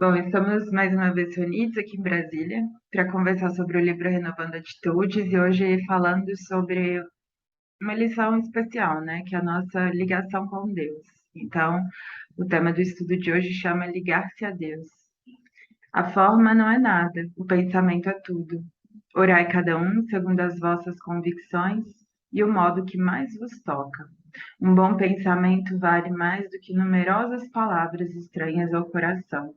Bom, estamos mais uma vez reunidos aqui em Brasília para conversar sobre o livro Renovando Atitudes e hoje falando sobre uma lição especial, né, que é a nossa ligação com Deus. Então, o tema do estudo de hoje chama Ligar-se a Deus. A forma não é nada, o pensamento é tudo. Orai cada um segundo as vossas convicções e o modo que mais vos toca. Um bom pensamento vale mais do que numerosas palavras estranhas ao coração.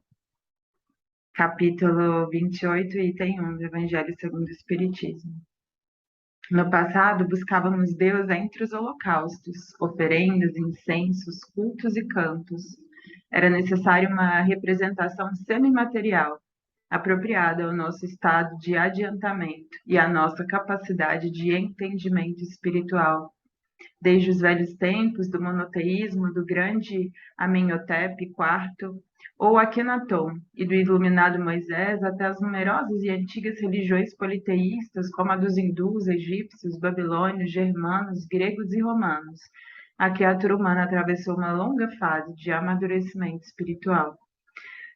Capítulo 28, item 1 do Evangelho segundo o Espiritismo. No passado, buscávamos Deus entre os holocaustos, oferendas, incensos, cultos e cantos. Era necessária uma representação semimaterial, apropriada ao nosso estado de adiantamento e à nossa capacidade de entendimento espiritual. Desde os velhos tempos do monoteísmo do grande Amenhotep IV ou Akenaton e do iluminado Moisés até as numerosas e antigas religiões politeístas como a dos hindus, egípcios, babilônios, germanos, gregos e romanos, a criatura humana atravessou uma longa fase de amadurecimento espiritual.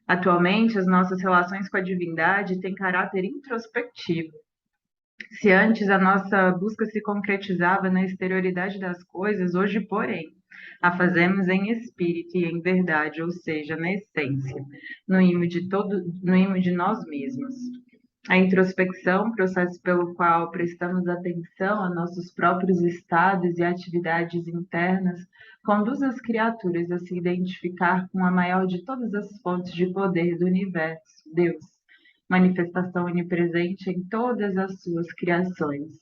Atualmente, as nossas relações com a divindade têm caráter introspectivo. Se antes a nossa busca se concretizava na exterioridade das coisas, hoje, porém, a fazemos em espírito e em verdade, ou seja, na essência, no imo de nós mesmos. A introspecção, processo pelo qual prestamos atenção a nossos próprios estados e atividades internas, conduz as criaturas a se identificar com a maior de todas as fontes de poder do universo, Deus, manifestação onipresente em todas as suas criações.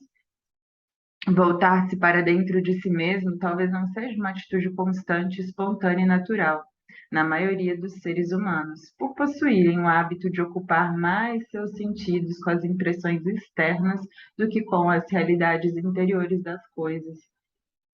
Voltar-se para dentro de si mesmo talvez não seja uma atitude constante, espontânea e natural, na maioria dos seres humanos, por possuírem o hábito de ocupar mais seus sentidos com as impressões externas do que com as realidades interiores das coisas.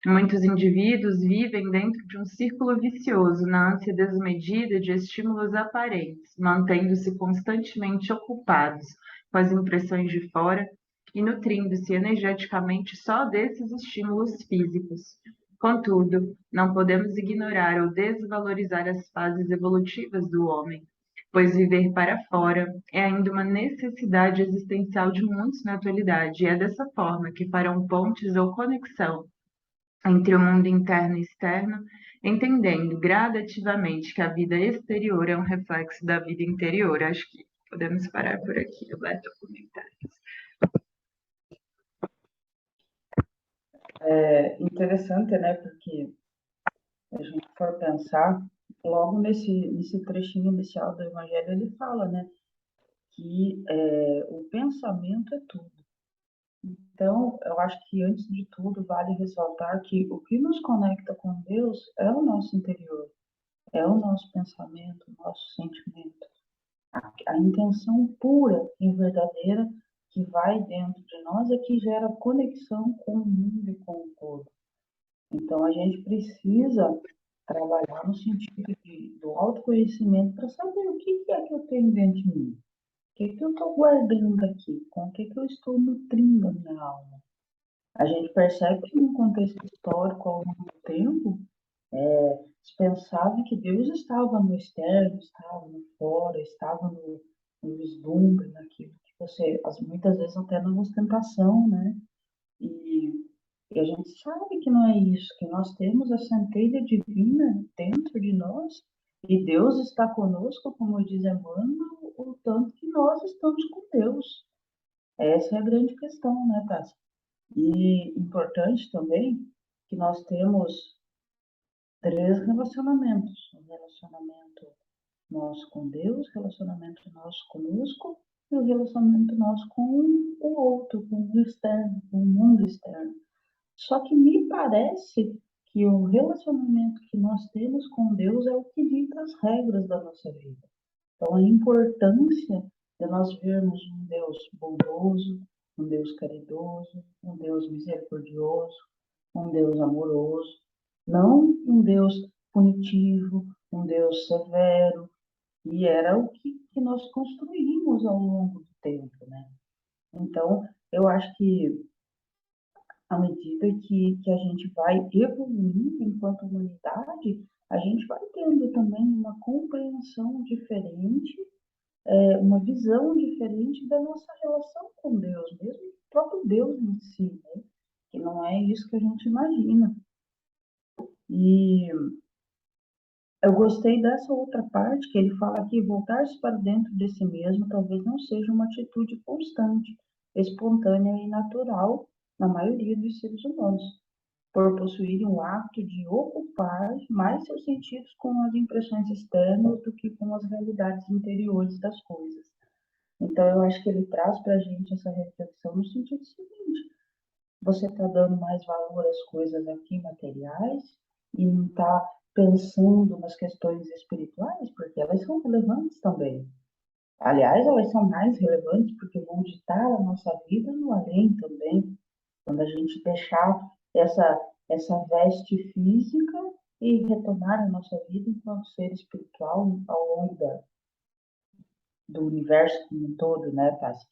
Muitos indivíduos vivem dentro de um círculo vicioso na ânsia desmedida de estímulos aparentes, mantendo-se constantemente ocupados com as impressões de fora e nutrindo-se energeticamente só desses estímulos físicos. Contudo, não podemos ignorar ou desvalorizar as fases evolutivas do homem, pois viver para fora é ainda uma necessidade existencial de muitos na atualidade, e é dessa forma que farão pontes ou conexão entre o mundo interno e externo, entendendo gradativamente que a vida exterior é um reflexo da vida interior. Acho que podemos parar por aqui, Roberto, comentários. É interessante, né? Porque a gente for pensar, logo nesse trechinho inicial do Evangelho, ele fala, né? Que o pensamento é tudo. Então, eu acho que antes de tudo, vale ressaltar que o que nos conecta com Deus é o nosso interior, é o nosso pensamento, o nosso sentimento. A intenção pura e verdadeira que vai dentro de nós é que gera conexão com o mundo e com o todo. Então, a gente precisa trabalhar no sentido do autoconhecimento para saber o que é que eu tenho dentro de mim, o que eu estou guardando aqui, com o que eu estou nutrindo a minha alma. A gente percebe que, no contexto histórico, ao longo do tempo, se pensava que Deus estava no externo, estava no fora, estava no vislumbre, naquilo que você, muitas vezes até na ostentação, né? E E a gente sabe que não é isso, que nós temos a centelha divina dentro de nós e Deus está conosco, como diz Emmanuel, o tanto que nós estamos com Deus. Essa é a grande questão, né, Tássia? E importante também que nós temos três relacionamentos: o relacionamento nosso com Deus, o relacionamento nosso conosco e o relacionamento nosso com o outro, com o externo, com o mundo externo. Só que me parece que o relacionamento que nós temos com Deus é o que dita as regras da nossa vida. Então, a importância de nós vermos um Deus bondoso, um Deus caridoso, um Deus misericordioso, um Deus amoroso, não um Deus punitivo, um Deus severo, e era o que nós construímos ao longo do tempo, né? Então, eu acho que à medida que a gente vai evoluindo enquanto humanidade, a gente vai tendo também uma compreensão diferente, uma visão diferente da nossa relação com Deus, mesmo o próprio Deus em si, né? Que não é isso que a gente imagina. E eu gostei dessa outra parte que ele fala que voltar-se para dentro de si mesmo talvez não seja uma atitude constante, espontânea e natural na maioria dos seres humanos, por possuírem o hábito de ocupar mais seus sentidos com as impressões externas do que com as realidades interiores das coisas. Então, eu acho que ele traz para a gente essa reflexão no sentido seguinte: você está dando mais valor às coisas aqui materiais e não está pensando nas questões espirituais, porque elas são relevantes também. Aliás, elas são mais relevantes porque vão ditar a nossa vida no além também, quando a gente deixar essa veste física e retomar a nossa vida enquanto ser espiritual ao longo do universo como um todo, né, Tássia?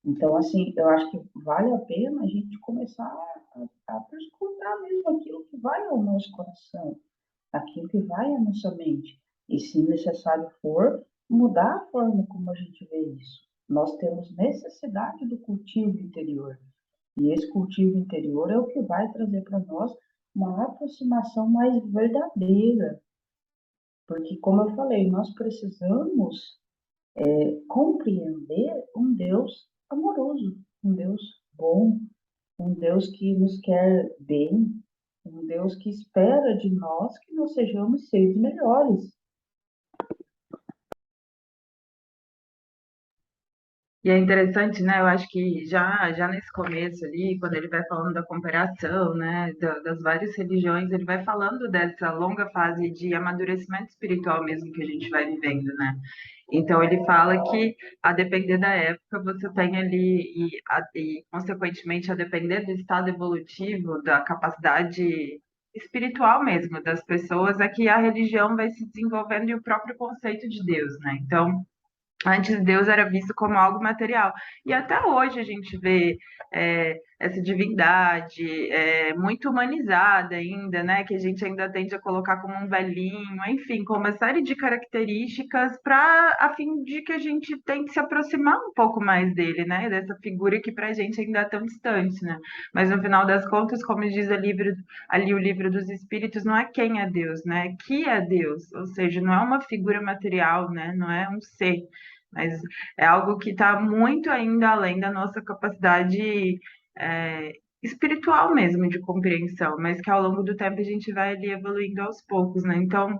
Então, assim, eu acho que vale a pena a gente começar a perscrutar mesmo aquilo que vai ao nosso coração, aquilo que vai à nossa mente. E, se necessário for, mudar a forma como a gente vê isso. Nós temos necessidade do cultivo interior. E esse cultivo interior é o que vai trazer para nós uma aproximação mais verdadeira. Porque, como eu falei, nós precisamos compreender um Deus amoroso, um Deus bom, um Deus que nos quer bem, um Deus que espera de nós que nós sejamos seres melhores. E é interessante, né? Eu acho que já nesse começo ali, quando ele vai falando da comparação, né, das várias religiões, ele vai falando dessa longa fase de amadurecimento espiritual mesmo que a gente vai vivendo, né? Então ele fala que a depender da época você tem ali e consequentemente a depender do estado evolutivo, da capacidade espiritual mesmo das pessoas, é que a religião vai se desenvolvendo e o próprio conceito de Deus, né? Então antes Deus era visto como algo material. E até hoje a gente vê essa divindade muito humanizada ainda, né? Que a gente ainda tende a colocar como um velhinho, enfim, com uma série de características para a fim de que a gente tente se aproximar um pouco mais dele, né? Dessa figura que para a gente ainda é tão distante, né? Mas no final das contas, como diz ali o livro dos Espíritos, não é quem é Deus, né? É que é Deus, ou seja, não é uma figura material, né? Não é um ser, mas é algo que está muito ainda além da nossa capacidade é, espiritual mesmo de compreensão, mas que ao longo do tempo a gente vai ali evoluindo aos poucos, né? Então,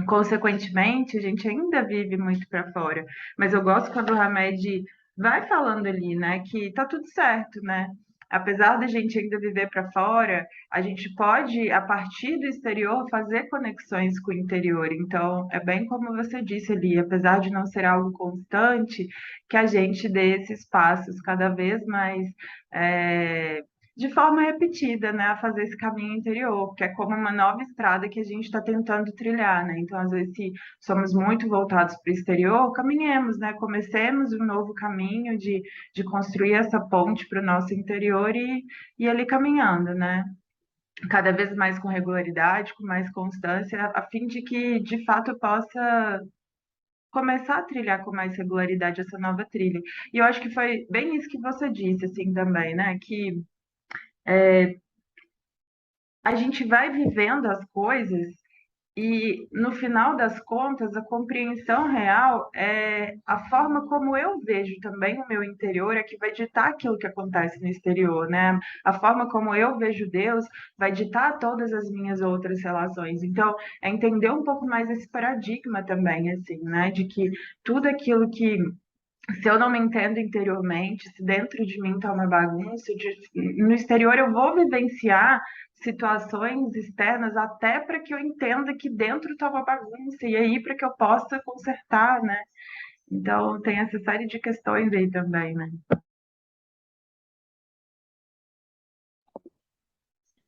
consequentemente, a gente ainda vive muito para fora. Mas eu gosto quando o Hamed vai falando ali, né, que tá tudo certo, né? Apesar da gente ainda viver para fora, a gente pode, a partir do exterior, fazer conexões com o interior. Então, é bem como você disse ali, apesar de não ser algo constante, que a gente dê esses passos cada vez mais é, de forma repetida, né, a fazer esse caminho interior, que é como uma nova estrada que a gente está tentando trilhar, né? Então, às vezes, se somos muito voltados para o exterior, caminhemos, né? Comecemos um novo caminho de construir essa ponte para o nosso interior e ali caminhando, né? Cada vez mais com regularidade, com mais constância, a fim de que, de fato, eu possa começar a trilhar com mais regularidade essa nova trilha. E eu acho que foi bem isso que você disse, assim, também, né? Que a gente vai vivendo as coisas e, no final das contas, a compreensão real é a forma como eu vejo também o meu interior é que vai ditar aquilo que acontece no exterior, né? A forma como eu vejo Deus vai ditar todas as minhas outras relações. Então, é entender um pouco mais esse paradigma também, assim, né? De que tudo aquilo que se eu não me entendo interiormente, se dentro de mim está uma bagunça, no exterior eu vou vivenciar situações externas até para que eu entenda que dentro está uma bagunça e aí para que eu possa consertar, né? Então tem essa série de questões aí também, né?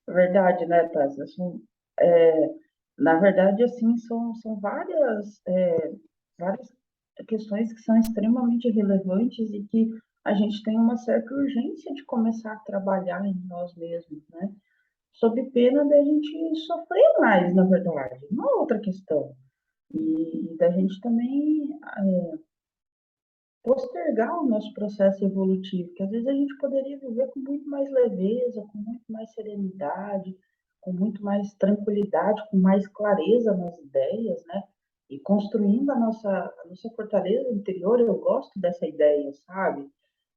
Verdade, né, Tássia? Assim, é, na verdade, assim, são várias questões que são extremamente relevantes e que a gente tem uma certa urgência de começar a trabalhar em nós mesmos, né? sob pena da gente sofrer mais, na verdade. Uma outra questão. E da gente também postergar o nosso processo evolutivo, que às vezes a gente poderia viver com muito mais leveza, com muito mais serenidade, com muito mais tranquilidade, com mais clareza nas ideias, né? E construindo a nossa fortaleza interior, eu gosto dessa ideia, sabe?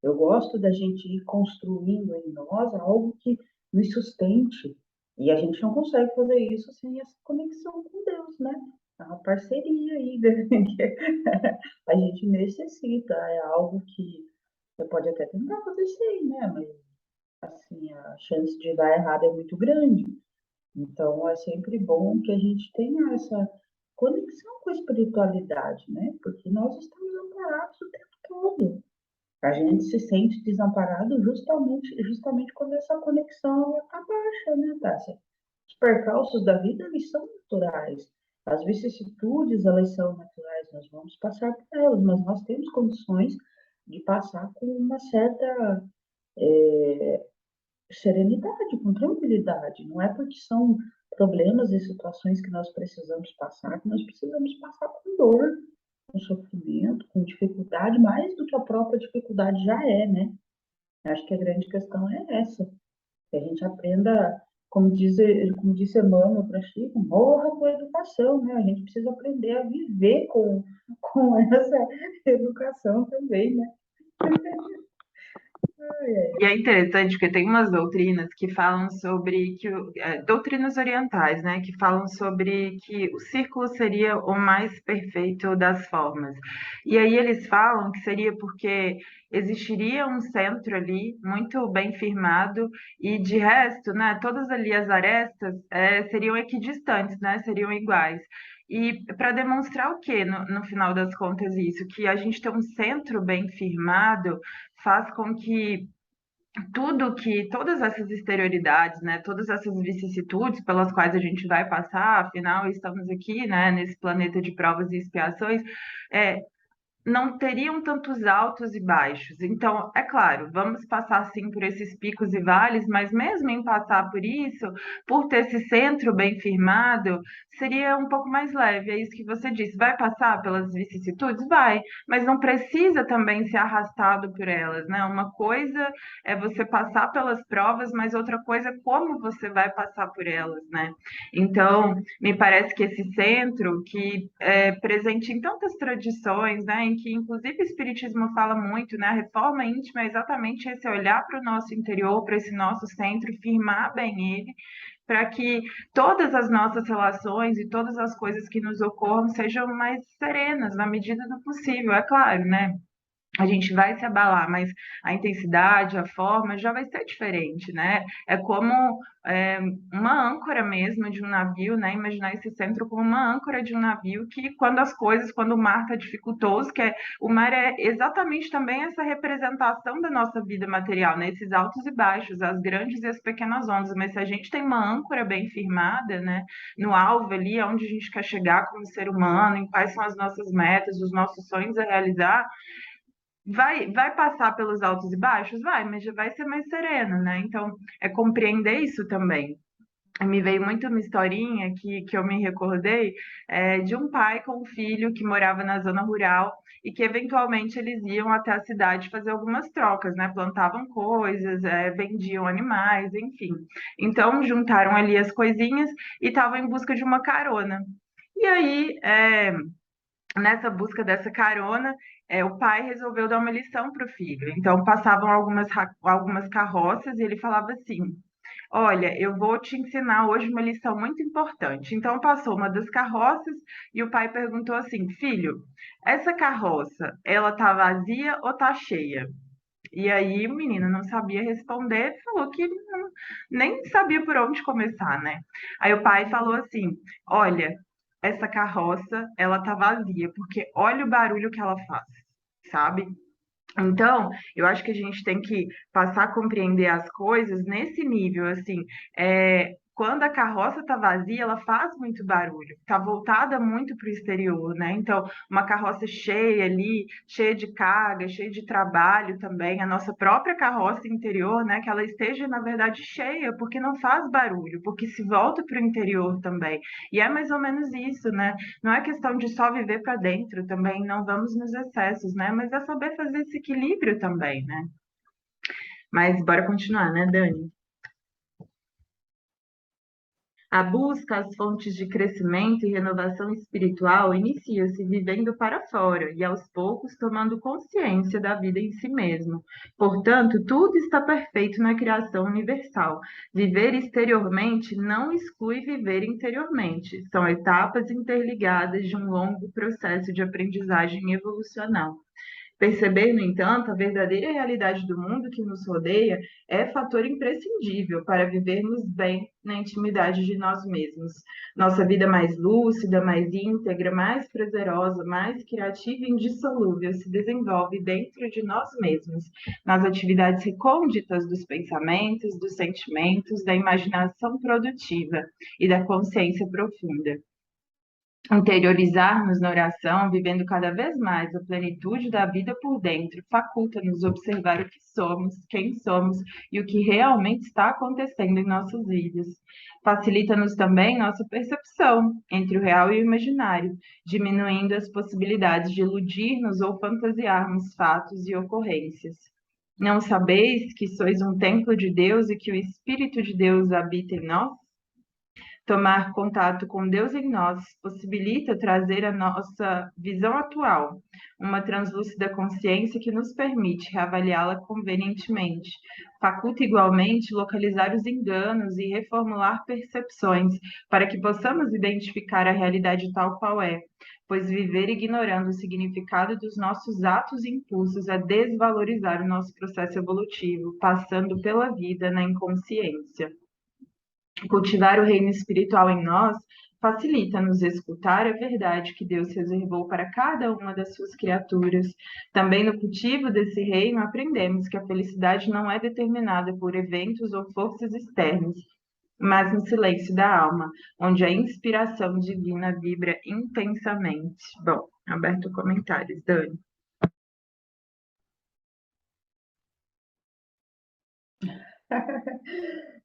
Eu gosto da gente ir construindo em nós algo que nos sustente. E a gente não consegue fazer isso sem essa conexão com Deus, né? É uma parceria aí, né? A gente necessita, é algo que você pode até tentar fazer sem, né? Mas assim, a chance de dar errado é muito grande. Então é sempre bom que a gente tenha essa conexão com a espiritualidade, né? Porque nós estamos amparados o tempo todo. A gente se sente desamparado justamente quando essa conexão está baixa, né, Tássia? Os percalços da vida, eles são naturais. As vicissitudes, elas são naturais. Nós vamos passar por elas, mas nós temos condições de passar com uma certa serenidade, com tranquilidade. Não é porque são problemas e situações que nós precisamos passar, que nós precisamos passar com dor, com sofrimento, com dificuldade, mais do que a própria dificuldade já é, né? Acho que a grande questão é essa, que a gente aprenda, como disse Emmanuel para Chico, morra com a educação, né? A gente precisa aprender a viver com essa educação também, né? Ai, ai. E é interessante porque tem umas doutrinas que falam sobre doutrinas orientais, né, que falam sobre que o círculo seria o mais perfeito das formas. E aí eles falam que seria porque existiria um centro ali muito bem firmado e de resto, né, todas ali as arestas seriam equidistantes, né, seriam iguais. E para demonstrar o quê, no final das contas, isso? Que a gente ter um centro bem firmado faz com que todas essas exterioridades, né, todas essas vicissitudes pelas quais a gente vai passar, afinal estamos aqui, né, nesse planeta de provas e expiações, é, não teriam tantos altos e baixos. Então, é claro, vamos passar sim por esses picos e vales, mas mesmo em passar por isso, por ter esse centro bem firmado, seria um pouco mais leve. É isso que você disse. Vai passar pelas vicissitudes? Vai, mas não precisa também ser arrastado por elas, né? Uma coisa é você passar pelas provas, mas outra coisa é como você vai passar por elas, né? Então, me parece que esse centro, que é presente em tantas tradições, né, em que inclusive o Espiritismo fala muito, né, a reforma íntima é exatamente esse olhar para o nosso interior, para esse nosso centro, firmar bem ele, para que todas as nossas relações e todas as coisas que nos ocorram sejam mais serenas, na medida do possível, é claro, né? A gente vai se abalar, mas a intensidade, a forma já vai ser diferente, né? É como é, uma âncora mesmo de um navio, né? Imaginar esse centro como uma âncora de um navio que, quando o mar está dificultoso, o mar é exatamente também essa representação da nossa vida material, né? Esses altos e baixos, as grandes e as pequenas ondas. Mas se a gente tem uma âncora bem firmada, né? No alvo ali, aonde a gente quer chegar como ser humano, em quais são as nossas metas, os nossos sonhos a realizar, vai passar pelos altos e baixos? Vai, mas já vai ser mais sereno, né? Então, é compreender isso também. Me veio muito uma historinha que eu me recordei de um pai com um filho que morava na zona rural e que eventualmente eles iam até a cidade fazer algumas trocas, né? Plantavam coisas, vendiam animais, enfim. Então juntaram ali as coisinhas e estavam em busca de uma carona. E aí, nessa busca dessa carona, o pai resolveu dar uma lição para o filho. Então, passavam algumas carroças e ele falava assim: Olha, eu vou te ensinar hoje uma lição muito importante. Então, passou uma das carroças e o pai perguntou assim: Filho, essa carroça, ela tá vazia ou tá cheia? E aí o menino não sabia responder, falou que nem sabia por onde começar, né? Aí o pai falou assim: Olha, essa carroça, ela tá vazia, porque olha o barulho que ela faz, sabe? Então, eu acho que a gente tem que passar a compreender as coisas nesse nível, assim, quando a carroça está vazia, ela faz muito barulho, está voltada muito para o exterior, né? Então, uma carroça cheia ali, cheia de carga, cheia de trabalho também, a nossa própria carroça interior, né? Que ela esteja, na verdade, cheia, porque não faz barulho, porque se volta para o interior também. E é mais ou menos isso, né? Não é questão de só viver para dentro também, não vamos nos excessos, né? Mas é saber fazer esse equilíbrio também, né? Mas bora continuar, né, Dani? A busca às fontes de crescimento e renovação espiritual inicia-se vivendo para fora e, aos poucos, tomando consciência da vida em si mesmo. Portanto, tudo está perfeito na criação universal. Viver exteriormente não exclui viver interiormente. São etapas interligadas de um longo processo de aprendizagem evolucional. Perceber, no entanto, a verdadeira realidade do mundo que nos rodeia é fator imprescindível para vivermos bem na intimidade de nós mesmos. Nossa vida mais lúcida, mais íntegra, mais prazerosa, mais criativa e indissolúvel se desenvolve dentro de nós mesmos, nas atividades recônditas dos pensamentos, dos sentimentos, da imaginação produtiva e da consciência profunda. Interiorizarmos na oração, vivendo cada vez mais a plenitude da vida por dentro, faculta-nos observar o que somos, quem somos e o que realmente está acontecendo em nossas vidas. Facilita-nos também nossa percepção entre o real e o imaginário, diminuindo as possibilidades de iludir-nos ou fantasiarmos fatos e ocorrências. Não sabeis que sois um templo de Deus e que o Espírito de Deus habita em nós? Tomar contato com Deus em nós possibilita trazer a nossa visão atual, uma translúcida consciência que nos permite reavaliá-la convenientemente. Faculta igualmente localizar os enganos e reformular percepções, para que possamos identificar a realidade tal qual é, pois viver ignorando o significado dos nossos atos e impulsos é desvalorizar o nosso processo evolutivo, passando pela vida na inconsciência. Cultivar o reino espiritual em nós facilita-nos escutar a verdade que Deus reservou para cada uma das suas criaturas. Também no cultivo desse reino aprendemos que a felicidade não é determinada por eventos ou forças externas, mas no silêncio da alma, onde a inspiração divina vibra intensamente. Bom, aberto comentários, Dani.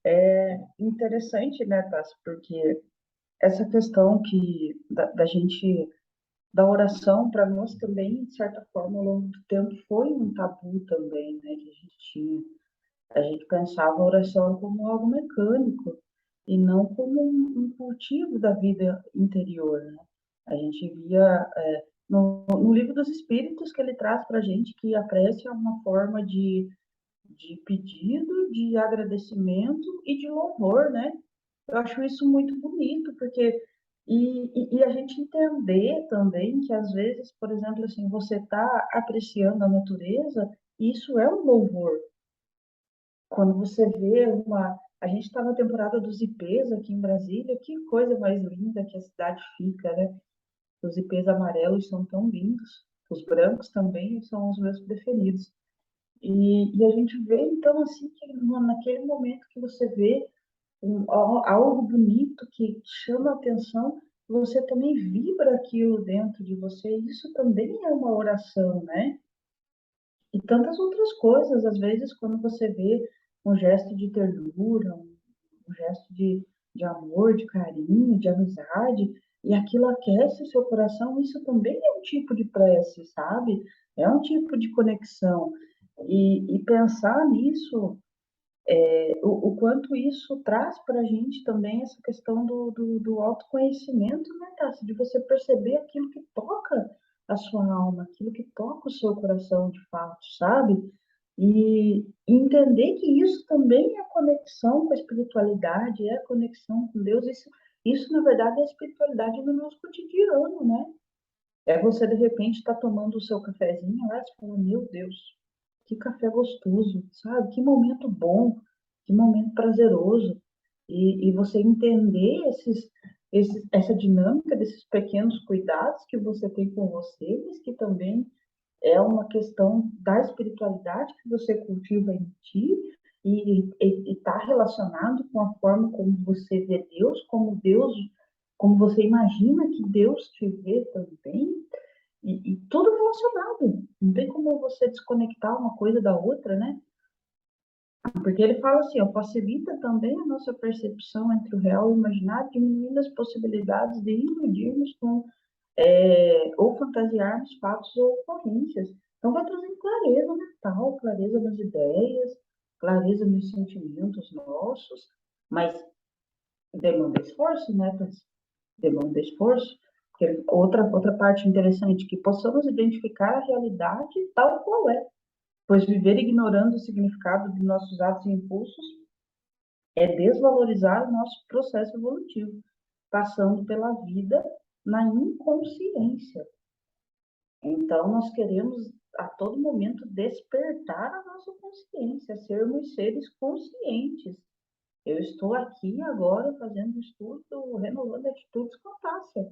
É interessante, né, Tassi, porque essa questão da gente, da oração, para nós também, de certa forma, ao longo do tempo, foi um tabu também, né, que a gente tinha. A gente pensava a oração como algo mecânico e não como um cultivo da vida interior, né? A gente via no livro dos Espíritos que ele traz para a gente que a prece é uma forma de pedido, de agradecimento e de louvor, né? Eu acho isso muito bonito, porque e a gente entender também que às vezes, por exemplo, assim, você está apreciando a natureza, isso é um louvor. Quando você vê a gente está na temporada dos ipês aqui em Brasília, que coisa mais linda que a cidade fica, né? Os ipês amarelos são tão lindos, os brancos também são os meus preferidos. E a gente vê, então, assim, que naquele momento que você vê algo bonito que chama a atenção, você também vibra aquilo dentro de você. Isso também é uma oração, né? E tantas outras coisas, às vezes, quando você vê um gesto de ternura, um gesto de amor, de carinho, de amizade, e aquilo aquece o seu coração, isso também é um tipo de prece, sabe? É um tipo de conexão. E pensar nisso o quanto isso traz para a gente também essa questão do autoconhecimento, né, Tassi? De você perceber aquilo que toca a sua alma, aquilo que toca o seu coração de fato, sabe? E entender que isso também é conexão com a espiritualidade, é conexão com Deus. Isso na verdade, é a espiritualidade do nosso cotidiano, né? É você, de repente, estar tomando o seu cafezinho lá e você fala, meu Deus, que café gostoso, sabe? Que momento bom, que momento prazeroso. E você entender essa dinâmica desses pequenos cuidados que você tem com você, mas que também é uma questão da espiritualidade que você cultiva em ti, e está relacionado com a forma como você vê Deus, como você imagina que Deus te vê também, e tudo relacionado. Não tem como você desconectar uma coisa da outra, né? Porque ele fala assim, ó, facilita também a nossa percepção entre o real e o imaginário, diminuindo as possibilidades de iludirmos com ou fantasiarmos fatos ou ocorrências. Então, vai trazendo clareza mental, clareza nas ideias, clareza nos sentimentos nossos, mas demanda esforço, né, Tess? Demanda esforço. Porque outra parte interessante, que possamos identificar a realidade tal qual é, pois viver ignorando o significado de nossos atos e impulsos é desvalorizar o nosso processo evolutivo, passando pela vida na inconsciência. Então, nós queremos a todo momento despertar a nossa consciência, sermos seres conscientes. Eu estou aqui agora fazendo estudo, renovando atitudes com a Tássia,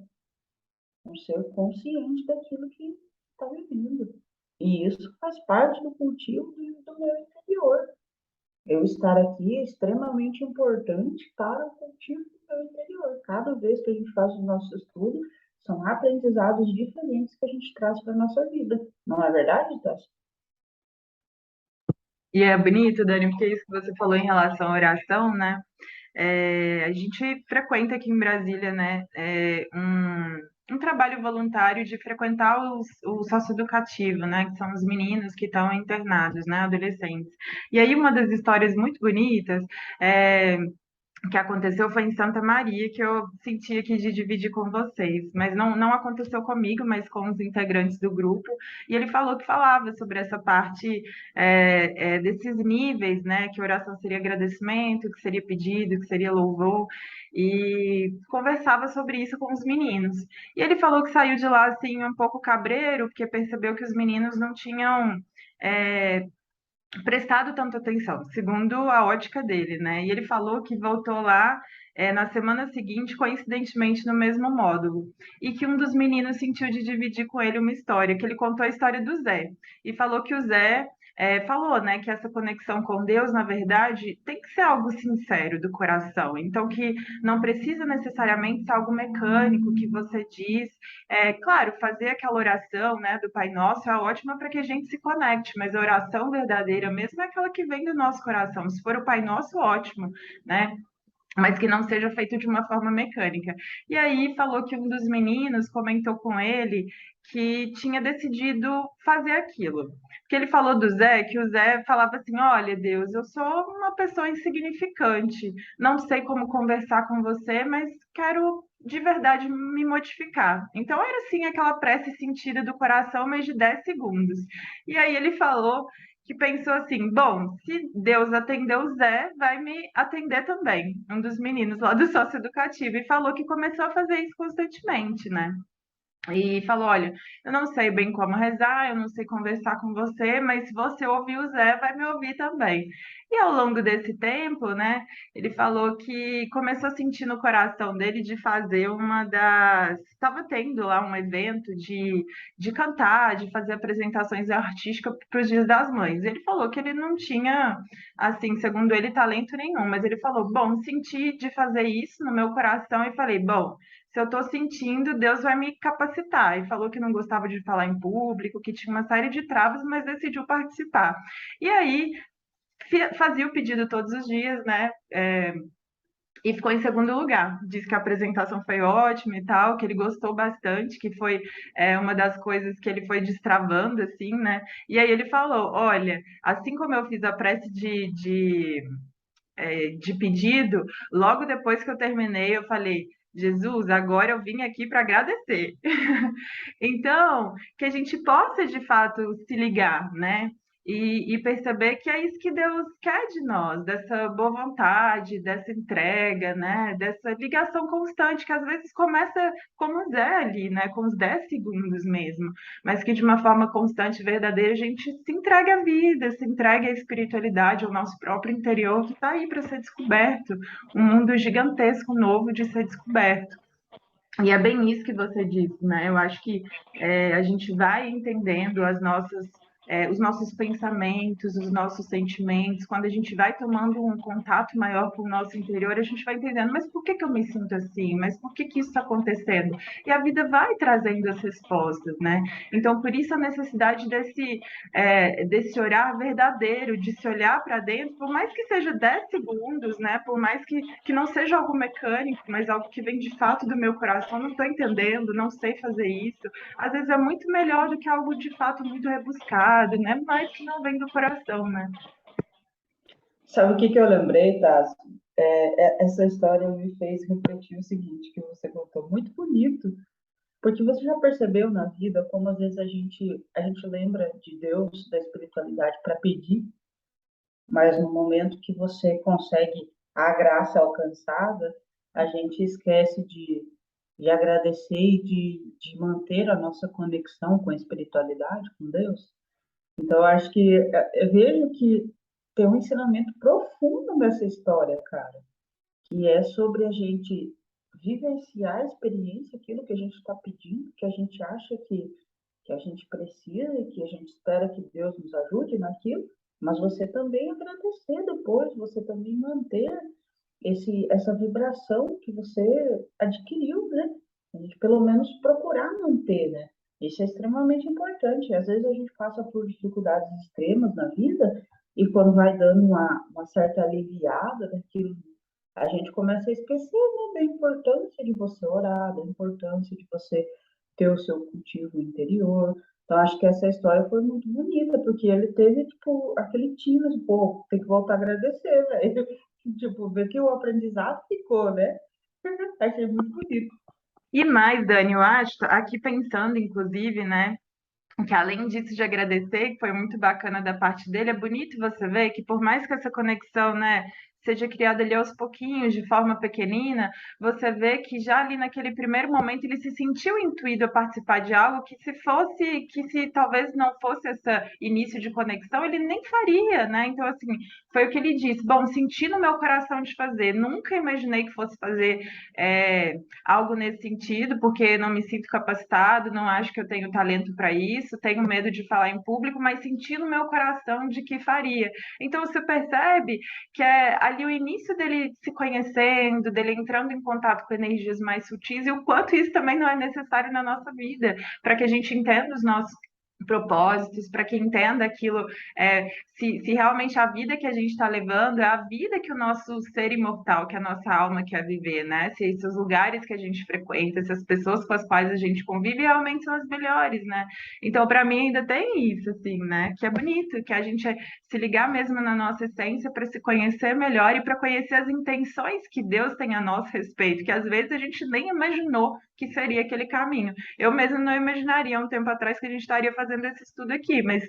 um ser consciente daquilo que está vivendo. E isso faz parte do cultivo do meu interior. Eu estar aqui é extremamente importante para o cultivo do meu interior. Cada vez que a gente faz o nosso estudo, são aprendizados diferentes que a gente traz para a nossa vida. Não é verdade, Tassi? E é bonito, Dani, porque isso que você falou em relação à oração, né? A gente frequenta aqui em Brasília, né, um trabalho voluntário de frequentar o socioeducativo, né, que são os meninos que estão internados, né, adolescentes. E aí uma das histórias muito bonitas é, que aconteceu foi em Santa Maria, que eu senti aqui de dividir com vocês, mas não aconteceu comigo, mas com os integrantes do grupo, e ele falou que falava sobre essa parte desses níveis, né, que oração seria agradecimento, que seria pedido, que seria louvor, e conversava sobre isso com os meninos. E ele falou que saiu de lá, assim, um pouco cabreiro, porque percebeu que os meninos não tinham... é, prestado tanta atenção, segundo a ótica dele, né? E ele falou que voltou lá na semana seguinte, coincidentemente no mesmo módulo, e que um dos meninos sentiu de dividir com ele uma história, que ele contou a história do Zé, e falou que o Zé falou, né, que essa conexão com Deus, na verdade, tem que ser algo sincero do coração, então que não precisa necessariamente ser algo mecânico que você diz. Claro, fazer aquela oração, né, do Pai Nosso é ótima para que a gente se conecte, mas a oração verdadeira mesmo é aquela que vem do nosso coração. Se for o Pai Nosso, ótimo, né? Mas que não seja feito de uma forma mecânica. E aí falou que um dos meninos comentou com ele que tinha decidido fazer aquilo. Porque ele falou do Zé, que o Zé falava assim: olha, Deus, eu sou uma pessoa insignificante, não sei como conversar com você, mas quero de verdade me modificar. Então era assim aquela prece sentida do coração, mas de 10 segundos. E aí ele falou que pensou assim: bom, se Deus atendeu o Zé, vai me atender também, um dos meninos lá do sócio educativo, e falou que começou a fazer isso constantemente, né? E falou: olha, eu não sei bem como rezar, eu não sei conversar com você, mas se você ouvir o Zé, vai me ouvir também. E ao longo desse tempo, né, ele falou que começou a sentir no coração dele de fazer uma das. Estava tendo lá um evento de cantar, de fazer apresentações artísticas para os Dias das Mães. Ele falou que ele não tinha, assim, segundo ele, talento nenhum, mas ele falou: bom, senti de fazer isso no meu coração e falei: bom, se eu estou sentindo, Deus vai me capacitar. E falou que não gostava de falar em público, que tinha uma série de travas, mas decidiu participar. E aí fazia o pedido todos os dias, né? E ficou em segundo lugar. Diz que a apresentação foi ótima e tal, que ele gostou bastante, que foi uma das coisas que ele foi destravando, assim, né? E aí ele falou: olha, assim como eu fiz a prece de pedido, logo depois que eu terminei, eu falei: Jesus, agora eu vim aqui para agradecer. Então, que a gente possa de fato se ligar, né? E perceber que é isso que Deus quer de nós, dessa boa vontade, dessa entrega, né? Dessa ligação constante, que às vezes começa como o Zé ali, né? Com os 10 segundos mesmo, mas que de uma forma constante e verdadeira a gente se entrega à vida, se entrega à espiritualidade, ao nosso próprio interior, que está aí para ser descoberto, um mundo gigantesco novo de ser descoberto. E é bem isso que você disse, né? Eu acho que a gente vai entendendo os nossos pensamentos, os nossos sentimentos, quando a gente vai tomando um contato maior com o nosso interior, a gente vai entendendo, mas por que que eu me sinto assim? Mas por que que isso está acontecendo? E a vida vai trazendo as respostas, né? Então, por isso a necessidade desse olhar verdadeiro, de se olhar para dentro, por mais que seja 10 segundos, né? Por mais que não seja algo mecânico, mas algo que vem de fato do meu coração, não estou entendendo, não sei fazer isso. Às vezes é muito melhor do que algo de fato muito rebuscado, né? Mas que não vem do coração, né? Sabe o que que eu lembrei, Tassi? Essa história me fez refletir o seguinte, que você contou, muito bonito, porque você já percebeu na vida como às vezes a gente lembra de Deus, da espiritualidade para pedir, mas no momento que você consegue a graça alcançada, a gente esquece de agradecer e de manter a nossa conexão com a espiritualidade, com Deus. Então, eu acho que eu vejo que tem um ensinamento profundo nessa história, cara, que é sobre a gente vivenciar a experiência, aquilo que a gente está pedindo, que a gente acha que a gente precisa e que a gente espera que Deus nos ajude naquilo, mas você também agradecer depois, você também manter essa vibração que você adquiriu, né? A gente pelo menos procurar manter, né? Isso é extremamente importante. Às vezes a gente passa por dificuldades extremas na vida e quando vai dando uma certa aliviada daquilo, a gente começa a esquecer, né, da importância de você orar, da importância de você ter o seu cultivo interior. Então, acho que essa história foi muito bonita, porque ele teve, tipo, aquele tino de, pô, tem que voltar a agradecer, velho. Tipo, ver que o aprendizado ficou, né? Achei muito bonito. E mais, Dani, eu acho, aqui pensando, inclusive, né? Que além disso de agradecer, que foi muito bacana da parte dele, é bonito você ver que por mais que essa conexão, né, seja criada ali aos pouquinhos, de forma pequenina, você vê que já ali naquele primeiro momento ele se sentiu intuído a participar de algo que se talvez não fosse esse início de conexão, ele nem faria, né? Então, assim, foi o que ele disse, bom, senti no meu coração de fazer, nunca imaginei que fosse fazer é, algo nesse sentido, porque não me sinto capacitado, não acho que eu tenho talento para isso, tenho medo de falar em público, mas senti no meu coração de que faria. Então você percebe que é ali o início dele se conhecendo, dele entrando em contato com energias mais sutis e o quanto isso também não é necessário na nossa vida, para que a gente entenda os nossos propósitos, para que entenda aquilo, se realmente a vida que a gente está levando é a vida que o nosso ser imortal, que a nossa alma quer viver, né? Se esses lugares que a gente frequenta, se as pessoas com as quais a gente convive realmente são as melhores, né? Então, para mim, ainda tem isso, assim, né? Que é bonito, que a gente se ligar mesmo na nossa essência para se conhecer melhor e para conhecer as intenções que Deus tem a nosso respeito, que às vezes a gente nem imaginou que seria aquele caminho. Eu mesmo não imaginaria um tempo atrás que a gente estaria fazendo esse estudo aqui, mas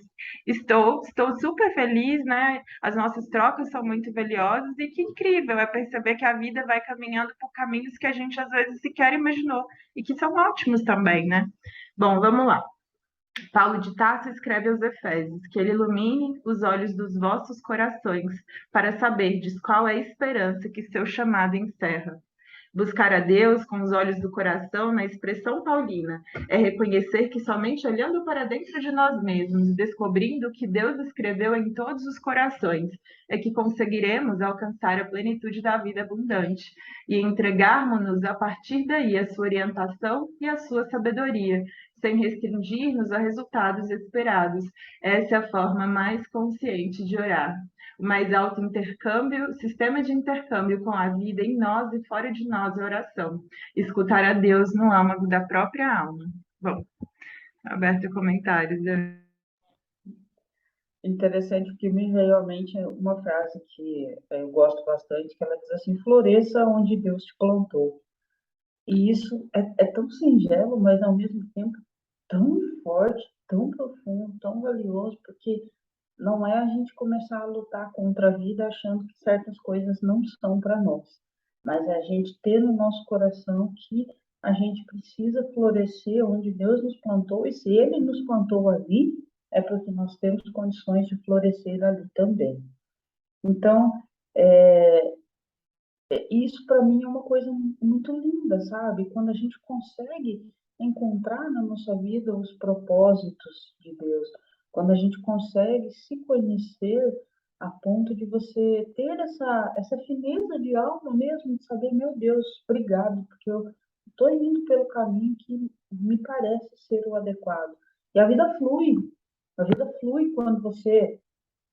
estou super feliz, né? As nossas trocas são muito valiosas e que incrível é perceber que a vida vai caminhando por caminhos que a gente às vezes sequer imaginou e que são ótimos também, né? Bom, vamos lá. Paulo de Tarso escreve aos Efésios que ele ilumine os olhos dos vossos corações para saberdes qual é a esperança que seu chamado encerra. Buscar a Deus com os olhos do coração, na expressão paulina, é reconhecer que somente olhando para dentro de nós mesmos, descobrindo o que Deus escreveu em todos os corações, é que conseguiremos alcançar a plenitude da vida abundante e entregarmos-nos a partir daí a sua orientação e a sua sabedoria, sem restringir-nos a resultados esperados. Essa é a forma mais consciente de orar. O mais alto intercâmbio, sistema de intercâmbio com a vida em nós e fora de nós é oração. Escutar a Deus no âmago da própria alma. Bom, aberto a comentários. Interessante, porque me veio à mente uma frase que eu gosto bastante, que ela diz assim, floresça onde Deus te plantou. E isso é tão singelo, mas ao mesmo tempo tão forte, tão profundo, tão valioso, porque não é a gente começar a lutar contra a vida achando que certas coisas não são para nós, mas é a gente ter no nosso coração que a gente precisa florescer onde Deus nos plantou, e se Ele nos plantou ali, é porque nós temos condições de florescer ali também. Então, é, isso para mim é uma coisa muito linda, sabe? Quando a gente consegue encontrar na nossa vida os propósitos de Deus, quando a gente consegue se conhecer a ponto de você ter essa fineza de alma mesmo, de saber, meu Deus, obrigado, porque eu estou indo pelo caminho que me parece ser o adequado. E a vida flui quando você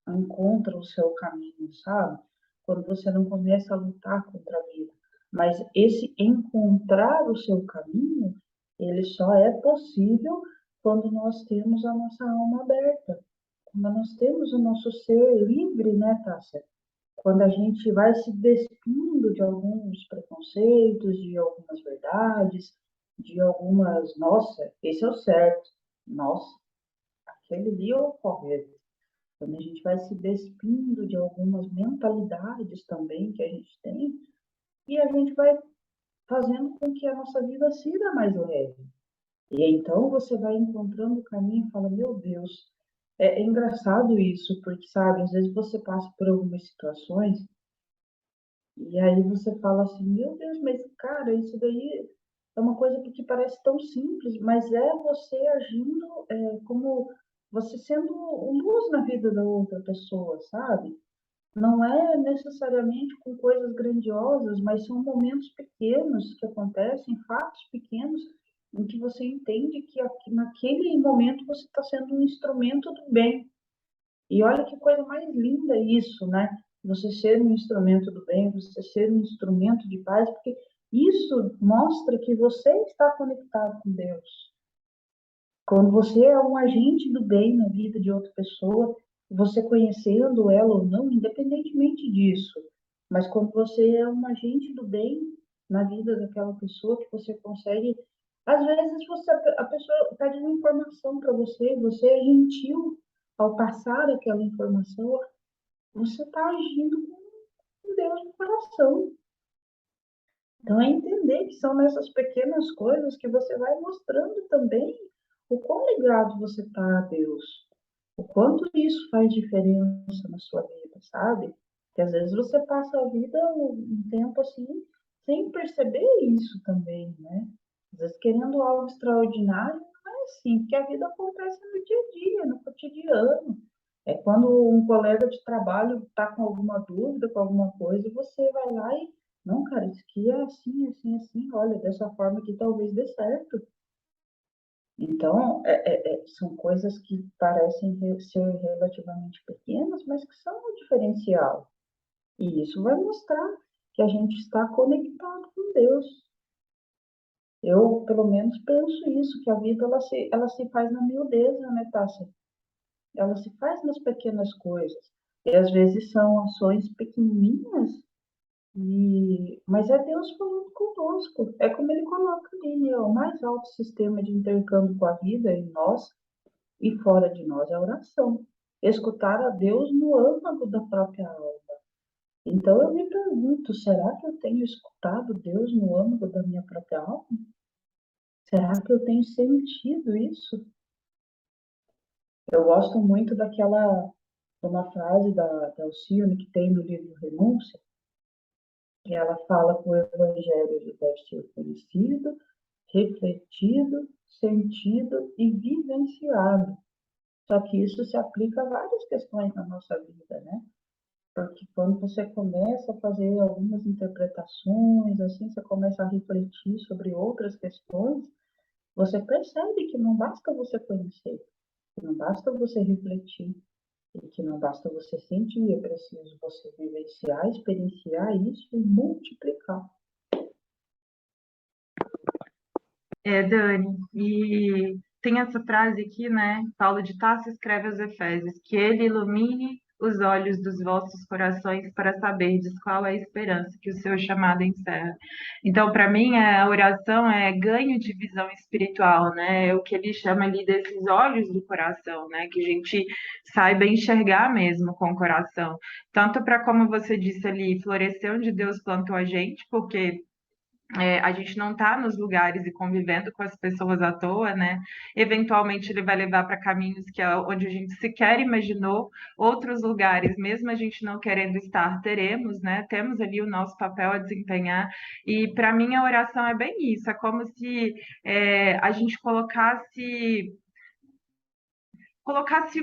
encontra o seu caminho, sabe? Quando você não começa a lutar contra a vida. Mas esse encontrar o seu caminho, ele só é possível quando nós temos a nossa alma aberta, quando nós temos o nosso ser livre, né, Tássia? Quando a gente vai se despindo de alguns preconceitos, de algumas verdades, de algumas, nossa, esse é o certo, nossa, aquele ali é o correto. Quando a gente vai se despindo de algumas mentalidades também que a gente tem, e a gente vai fazendo com que a nossa vida siga mais leve. E então você vai encontrando o caminho e fala, meu Deus, é engraçado isso, porque sabe, às vezes você passa por algumas situações e aí você fala assim, meu Deus, mas cara, isso daí é uma coisa que parece tão simples, mas é você agindo como você sendo luz na vida da outra pessoa, sabe? Não é necessariamente com coisas grandiosas, mas são momentos pequenos que acontecem, fatos pequenos, em que você entende que naquele momento você está sendo um instrumento do bem. E olha que coisa mais linda isso, né? Você ser um instrumento do bem, você ser um instrumento de paz, porque isso mostra que você está conectado com Deus. Quando você é um agente do bem na vida de outra pessoa, você conhecendo ela ou não, independentemente disso, mas quando você é um agente do bem na vida daquela pessoa, que você consegue, às vezes a pessoa pede uma informação para você, você é gentil ao passar aquela informação, você está agindo com Deus no coração. Então, é entender que são nessas pequenas coisas que você vai mostrando também o quão ligado você está a Deus, o quanto isso faz diferença na sua vida, sabe? Que às vezes você passa a vida um tempo assim, sem perceber isso também, né? Às vezes querendo algo extraordinário, não é assim, porque a vida acontece no dia a dia, no cotidiano. É quando um colega de trabalho está com alguma dúvida, com alguma coisa, e você vai lá e não, cara, isso aqui é assim, assim, assim. Olha, dessa forma aqui talvez dê certo. Então, são coisas que parecem ser relativamente pequenas, mas que são um diferencial. E isso vai mostrar que a gente está conectado com Deus. Eu, pelo menos, penso isso, que a vida ela se faz na miudeza, né, Tássia? Ela se faz nas pequenas coisas. E às vezes são ações pequenininhas. Mas é Deus falando conosco. É como ele coloca ali, né? O mais alto sistema de intercâmbio com a vida em nós e fora de nós é a oração. Escutar a Deus no âmago da própria alma. Então eu me pergunto, será que eu tenho escutado Deus no âmago da minha própria alma? Será que eu tenho sentido isso? Eu gosto muito de uma frase da Alcione que tem no livro Renúncia, que ela fala que o Evangelho ele deve ser conhecido, refletido, sentido e vivenciado. Só que isso se aplica a várias questões na nossa vida, né? Porque quando você começa a fazer algumas interpretações, assim, você começa a refletir sobre outras questões, você percebe que não basta você conhecer, que não basta você refletir, e que não basta você sentir, é preciso você vivenciar, experienciar isso e multiplicar. Dani, e tem essa frase aqui, né? Paulo de Tarso escreve aos Efésios, que ele ilumine os olhos dos vossos corações para saberdes qual é a esperança que o seu chamado encerra. Então, para mim, a oração é ganho de visão espiritual, né? É o que ele chama ali desses olhos do coração, né? Que a gente saiba enxergar mesmo com o coração. Tanto para, como você disse ali, florescer onde Deus plantou a gente, porque a gente não está nos lugares e convivendo com as pessoas à toa, né? Eventualmente ele vai levar para caminhos que é onde a gente sequer imaginou, outros lugares, mesmo a gente não querendo estar, teremos, né? Temos ali o nosso papel a desempenhar. E para mim a oração é bem isso, é como se a gente colocasse colocasse,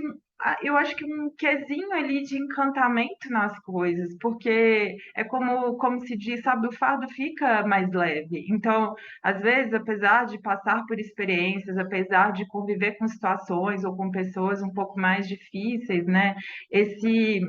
eu acho que um quesinho ali de encantamento nas coisas, porque é como se diz, sabe, o fardo fica mais leve. Então, às vezes, apesar de passar por experiências, apesar de conviver com situações ou com pessoas um pouco mais difíceis, né? Esse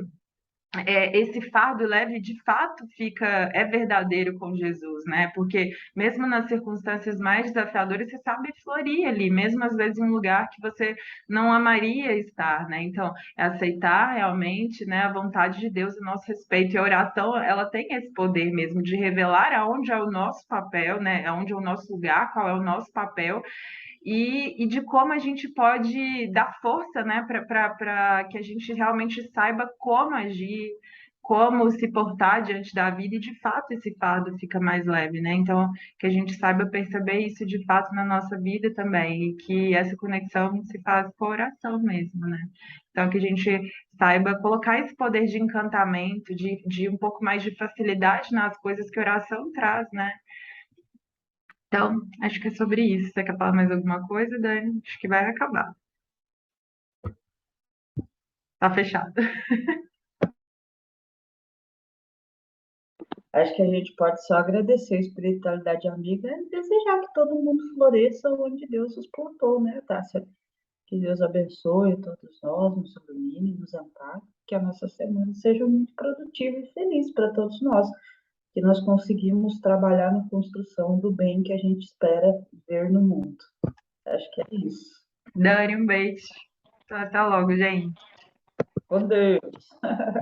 esse fardo leve de fato fica é verdadeiro com Jesus, né? Porque mesmo nas circunstâncias mais desafiadoras, você sabe florir ali, mesmo às vezes em um lugar que você não amaria estar, né? Então, é aceitar realmente, né, a vontade de Deus a nosso respeito. E a oração, ela tem esse poder mesmo de revelar aonde é o nosso papel, né? Aonde é o nosso lugar, qual é o nosso papel e de como a gente pode dar força, né, para que a gente realmente saiba como agir, como se portar diante da vida, e de fato esse fardo fica mais leve, né? Então, que a gente saiba perceber isso de fato na nossa vida também, e que essa conexão se faz com a oração mesmo, né? Então, que a gente saiba colocar esse poder de encantamento, de um pouco mais de facilidade nas coisas que a oração traz, né? Então, acho que é sobre isso. Você quer falar mais alguma coisa, Dani? Acho que vai acabar. Tá fechado. Acho que a gente pode só agradecer a espiritualidade amiga e desejar que todo mundo floresça onde Deus os plantou, né, Tássia? Que Deus abençoe todos nós, nos ilumine, nos ampare, que a nossa semana seja muito produtiva e feliz para todos nós, que nós conseguimos trabalhar na construção do bem que a gente espera ver no mundo. Acho que é isso. Dani, um beijo. Até logo, gente. Com Deus.